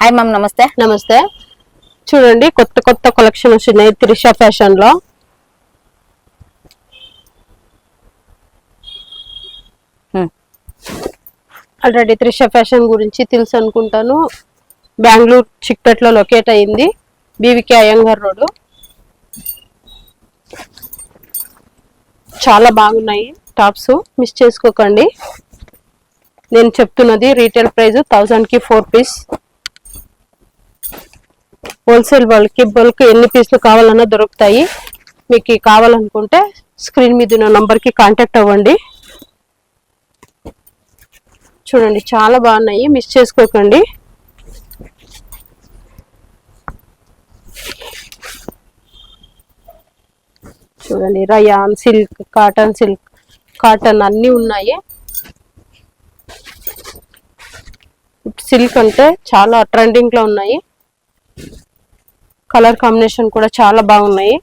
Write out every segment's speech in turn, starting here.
Hi ma'am, నమస్తే. నమస్తే. చూడండి, కొత్త కొత్త కలెక్షన్ వచ్చినాయి త్రిష ఫ్యాషన్ లో. ఆల్రెడీ త్రిష ఫ్యాషన్ గురించి తెలుసు అనుకుంటాను. బెంగళూరు చిక్పేటలో లొకేట్ అయింది, బీవీకే అయ్యంగార్ రోడ్. చాలా బాగున్నాయి టాప్స్, మిస్ చేసుకోకండి. నేను చెప్తున్నది రీటైల్ ప్రైస్ 1000 కి 4 పీస్. హోల్సేల్ వాళ్ళకి బల్క్ ఎన్ని పీసులు కావాలన్నా దొరుకుతాయి. మీకు కావాలనుకుంటే స్క్రీన్ మీద ఉన్న నంబర్కి కాంటాక్ట్ అవ్వండి. చూడండి, చాలా బాగున్నాయి, మిస్ చేసుకోకండి. చూడండి, రయాన్ సిల్క్, కాటన్ అన్నీ ఉన్నాయి. సిల్క్ అంటే చాలా ట్రెండింగ్ లో ఉన్నాయి. కలర్ కాంబినేషన్ కూడా చాలా బాగున్నాయి.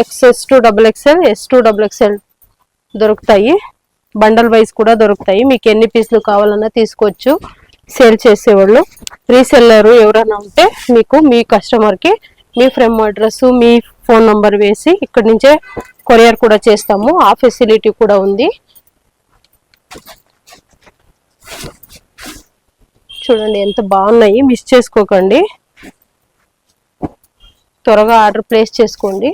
XS2 XXL, S2 XXL దొరుకుతాయి. బండల్ వైజ్ కూడా దొరుకుతాయి. మీకు ఎన్ని పీసులు కావాలన్నా తీసుకోవచ్చు. సేల్ చేసేవాళ్ళు, రీసెల్లర్ ఎవరైనా ఉంటే మీకు మీ కస్టమర్కి మీ ఫ్రెమ్ అడ్రస్, మీ ఫోన్ నంబర్ వేసి ఇక్కడి నుంచే కొరియర్ కూడా చేస్తాము. ఆ ఫెసిలిటీ కూడా ఉంది. చూడండి, ఎంత బాగున్నాయి, మిస్ చేసుకోకండి. త్వరగా ఆర్డర్ ప్లేస్ చేసుకోండి.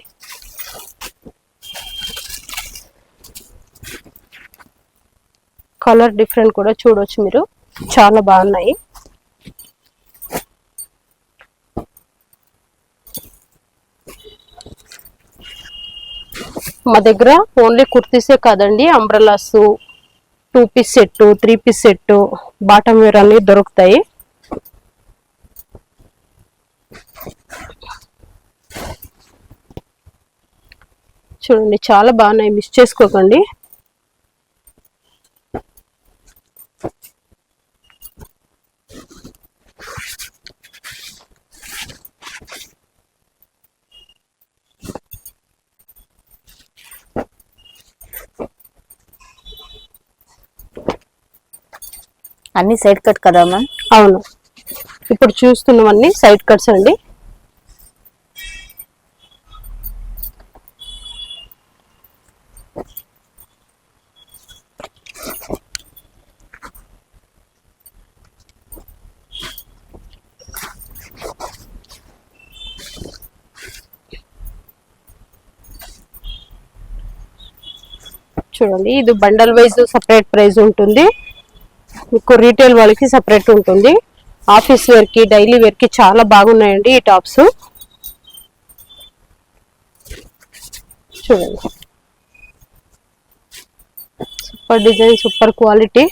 కలర్ డిఫరెంట్ కూడా చూడవచ్చు మీరు, చాలా బాగున్నాయి. మా దగ్గర ఓన్లీ కుర్తీసే కాదండి, umbrellas, 2 piece set, 3 piece set, bottom wear అన్ని దొరుకుతాయి. చూడండి, చాలా బాగున్నాయి, మిస్ చేసుకోకండి. అన్ని సైడ్ కట్ కదా మ్యామ్? అవును, ఇప్పుడు చూస్తున్నవన్నీ సైడ్ కట్స్ అండి. చూడండి, ఇది బండల్ వైజ్ సపరేట్ ప్రైస్ ఉంటుంది. మీకు రీటైల్ వాళ్ళకి సపరేట్ ఉంటుంది. ఆఫీస్ వేర్ కి, డైలీ వేర్ కి చాలా బాగున్నాయండి ఈ టాప్స్. చూడండి, సూపర్ డిజైన్, సూపర్ క్వాలిటీ.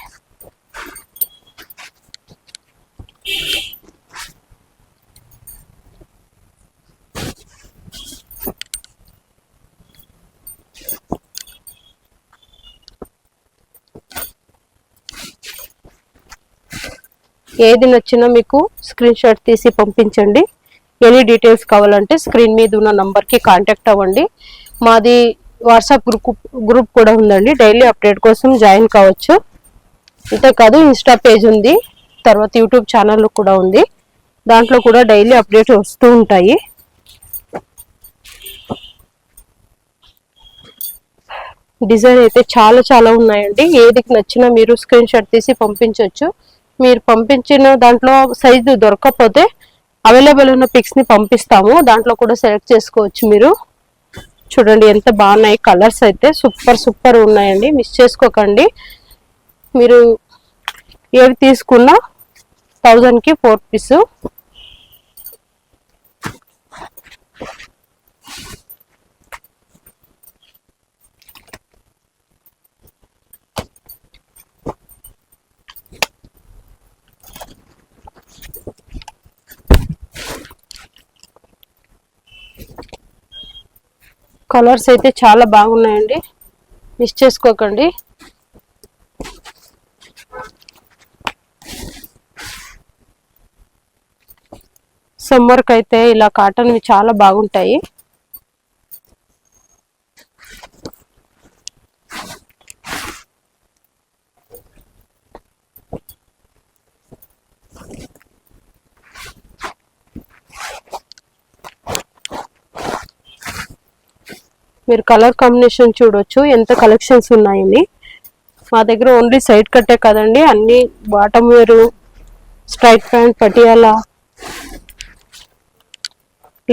ఏది నచ్చినా మీకు స్క్రీన్ షాట్ తీసి పంపించండి. ఎనీ డీటెయిల్స్ కావాలంటే స్క్రీన్ మీద ఉన్న నంబర్కి కాంటాక్ట్ అవ్వండి. మాది వాట్సాప్ గ్రూప్ కూడా ఉందండి, డైలీ అప్డేట్ కోసం జాయిన్ కావచ్చు. అంతేకాదు ఇన్స్టా పేజ్ ఉంది, తర్వాత యూట్యూబ్ ఛానల్ కూడా ఉంది. దాంట్లో కూడా డైలీ అప్డేట్ వస్తూ ఉంటాయి. డిజైన్ అయితే చాలా చాలా ఉన్నాయండి. ఏది నచ్చినా మీరు స్క్రీన్ షాట్ తీసి పంపించవచ్చు. మీరు పంపించిన దాంట్లో సైజు దొరకకపోతే అవైలబుల్ ఉన్న పిక్స్ ని పంపిస్తాము, దాంట్లో కూడా సెలెక్ట్ చేసుకోవచ్చు మీరు. చూడండి, ఎంత బాగున్నాయి. కలర్స్ అయితే సూపర్ సూపర్ ఉన్నాయండి, మిస్ చేసుకోకండి. మీరు ఏవి తీసుకున్నా 1000 కి 4 పీస్. కలర్స్ అయితే చాలా బాగున్నాయండి, మిస్ చేసుకోకండి. సమ్మర్ కి అయితే ఇలా కాటన్ చాలా బాగుంటాయి. మీరు కలర్ కాంబినేషన్ చూడొచ్చు ఎంత కలెక్షన్స్ ఉన్నాయని. మా దగ్గర ఓన్లీ సైడ్ కట్టే కదండి, అన్ని బాటమ్ వేరు, స్ట్రైట్ ప్యాంట్, పటియాలా,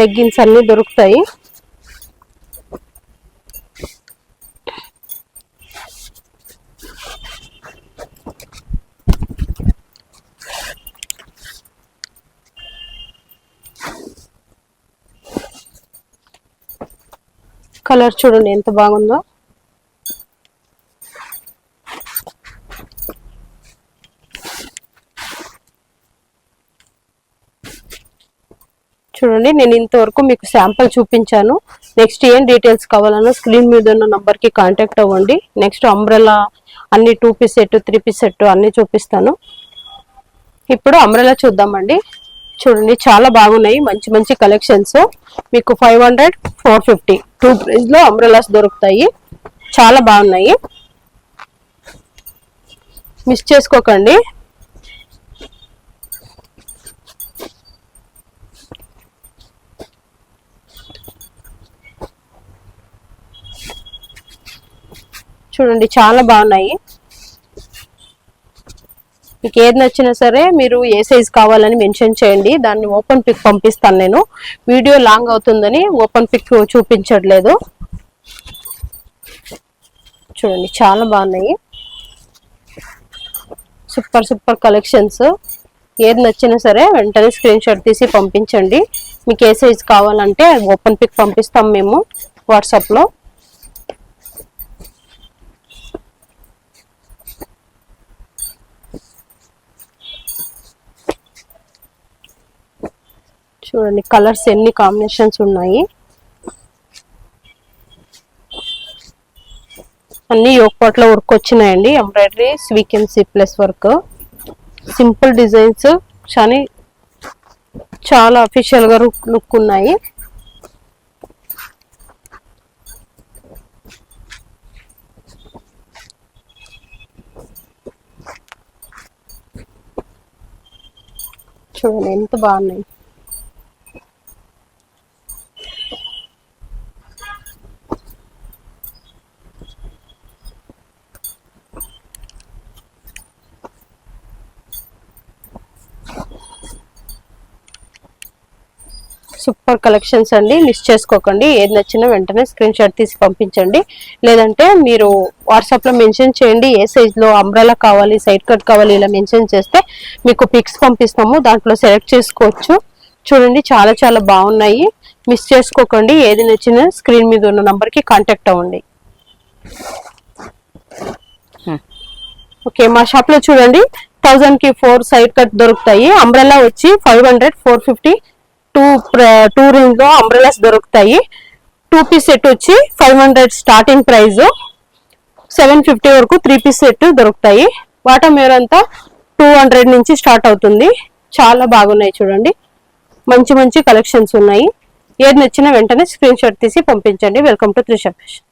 లెగ్గిన్స్ అన్ని దొరుకుతాయి. కలర్ చూడండి ఎంత బాగుందో. చూడండి నేను ఇంతవరకు మీకు శాంపుల్ చూపించాను. నెక్స్ట్ ఏం డీటెయిల్స్ కావాలన్నా స్క్రీన్ మీద ఉన్న నంబర్కి కాంటాక్ట్ అవ్వండి. నెక్స్ట్ అంబ్రెలా అన్ని 2 పీస్ సెట్ 3 పీస్ సెట్ అన్ని చూపిస్తాను. ఇప్పుడు అంబ్రెలా చూద్దామండి. చూడండి చాలా బాగున్నాయి, మంచి మంచి కలెక్షన్స్. మీకు 500, 450 2 ప్రైస్ లో అంబ్రెలాస్ దొరుకుతాయి. చాలా బాగున్నాయి, మిస్ చేసుకోకండి. చూడండి చాలా బాగున్నాయి. మీకు ఏది నచ్చినా సరే మీరు ఏ సైజ్ కావాలని మెన్షన్ చేయండి, దాన్ని ఓపెన్ పిక్ పంపిస్తాను. నేను వీడియో లాంగ్ అవుతుందని ఓపెన్ పిక్ చూపించట్లేదు. చూడండి చాలా బాగున్నాయి, సూపర్ సూపర్ కలెక్షన్స్. ఏది నచ్చినా సరే వెంటనే స్క్రీన్ షాట్ తీసి పంపించండి. మీకు ఏ సైజ్ కావాలంటే ఓపెన్ పిక్ పంపిస్తాం మేము వాట్సాప్లో. చూడండి కలర్స్ ఎన్ని కాంబినేషన్స్ ఉన్నాయి. అన్ని యోగపాట్లో వర్క్ వచ్చినాయండి. Embroidery, sequence plus work, simple designs, కానీ చాలా అఫీషియల్ గా లుక్ ఉన్నాయి. చూడండి ఎంత బాగున్నాయి. సూపర్ కలెక్షన్స్ అండి, మిస్ చేసుకోకండి. ఏది నచ్చినా వెంటనే స్క్రీన్ షాట్ తీసి పంపించండి. లేదంటే మీరు వాట్సాప్ లో మెన్షన్ చేయండి ఏ సైజ్ లో అంబ్రెలా కావాలి, సైడ్ కట్ కావాలి, ఇలా మెన్షన్ చేస్తే మీకు పిక్స్ పంపిస్తాము, దాంట్లో సెలెక్ట్ చేసుకోవచ్చు. చూడండి చాలా చాలా బాగున్నాయి, మిస్ చేసుకోకండి. ఏది నచ్చినా స్క్రీన్ మీద ఉన్న నంబర్ కి కాంటాక్ట్ అవ్వండి. ఓకే, మా షాప్ లో చూడండి 1000 కి 4 సైడ్ కట్ దొరుకుతాయి. అంబ్రెలా వచ్చి 500, 450 టూ రింగ్ లో అంబ్రెలాస్ దొరుకుతాయి. 2 పీస్ సెట్ వచ్చి 500 స్టార్టింగ్ ప్రైస్, 750 వరకు 3 పీస్ సెట్ దొరుకుతాయి. బాటమ్ వేర్ అంతా 200 నుంచి స్టార్ట్ అవుతుంది. చాలా బాగున్నాయి చూడండి, మంచి మంచి కలెక్షన్స్ ఉన్నాయి. ఏది నచ్చినా వెంటనే స్క్రీన్ షాట్ తీసి పంపించండి. Welcome to Trisha fashion.